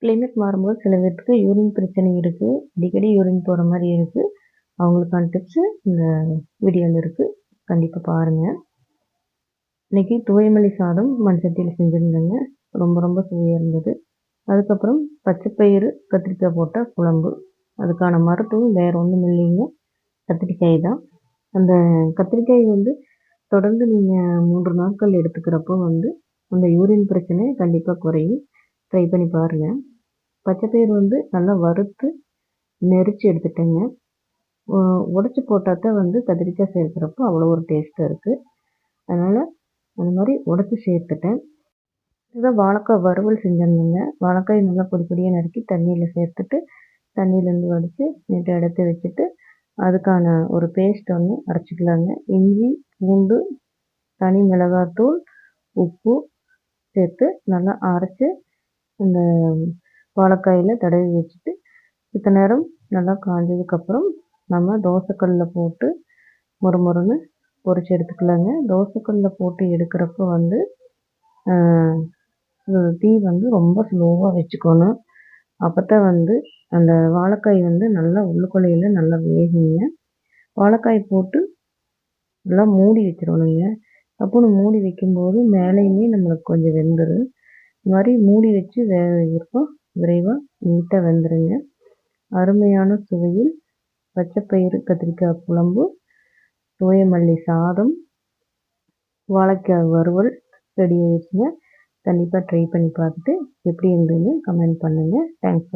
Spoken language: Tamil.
கிளைமேட் மாறும்போது சில பேத்துக்கு யூரின் பிரச்சனை இருக்கு. அடிக்கடி யூரின் போற மாரி இருக்கு. அவங்களுக்கான டிப்ஸு இந்த வீடியோல இருக்கு. கண்டிப்பா பாருங்க. இன்னைக்கு துவைமல்லி சாதம் மண் சட்டியில செஞ்சிருந்தேங்க. ரொம்ப ரொம்ப சுவையா இருந்தது. அதுக்கப்புறம் பச்சை பயிறு, கத்திரிக்காய் போட்ட குழம்பு. அதுக்கான மருத்துவம் வேற ஒண்ணும் இல்லைங்க. கத்திரிக்காய் தான். அந்த கத்திரிக்காய் வந்து தொடர்ந்து நீங்க 3 நாட்கள் எடுத்துக்கிறப்போ வந்து, அந்த யூரின் பிரச்சனை கண்டிப்பா குறையும். ட்ரை பண்ணி பாருங்க. பச்சை பயிறு வந்து நல்லா வறுத்து, நெரிச்சு எடுத்துட்டேங்க. உ உடைச்சு போட்டா தான் வந்து கத்திரிக்காய் சேர்க்கிறப்போ அவ்வளோ ஒரு டேஸ்ட்டா இருக்கு. அதனால அந்த மாரி உடைச்சு சேர்த்துட்டேன். இதுதான் வாழைக்காய் வறுவல் செஞ்சிருந்தேங்க. வாழைக்காய நல்லா பொடி பொடியா நறுக்கி தண்ணீல சேர்த்துட்டு, தண்ணீலேருந்து வடிச்சு நீட்டா எடுத்து வச்சுட்டு, அதுக்கான ஒரு பேஸ்ட் ஒண்ணு அரைச்சுக்கலாங்க. இஞ்சி, பூண்டு, தனி மிளகாத்தூள், உப்பு சேர்த்து நல்லா அரைச்சு, இந்த வாழைக்காயில தடவி வச்சுட்டு, சித்த நேரம் நல்லா காஞ்சதுக்கப்புறம், நம்ம தோசைக்கல்ல போட்டு மொறுமொறுன்னு பொரிச்சு எடுத்துக்கலாங்க. தோசைக்கல்ல போட்டு எடுக்கிறப்போ வந்து, அ தீ வந்து ரொம்ப ஸ்லோவா வச்சுக்கணும். அப்பத்தான் வந்து அந்த வாழைக்காய் வந்து நல்லா உள்ளுக்குள்ளேல நல்லா வேகுங்க. வாழைக்காய் போட்டு நல்லா மூடி வச்சுரணுங்க. கப்புன்னு மூடி வைக்கும்போது மேலேயுமே நம்மளுக்கு கொஞ்சம் வெந்துரும். இந்த மாரி மூடி வச்சு வேக வைக்கிறப்போ விரைவா நீட்டா வெந்துருங்க. அருமையான சுவையில் பச்சை பயிறு கத்திரிக்காய் குழம்பு, துவையமல்லி சாதம், வாழைக்காய் வறுவல் ரெடி ஆயிடுச்சுங்க. கண்டிப்பா ட்ரை பண்ணி பார்த்துட்டு எப்படி இருந்ததுன்னு கமெண்ட் பண்ணுங்க. தேங்க்ஸ்.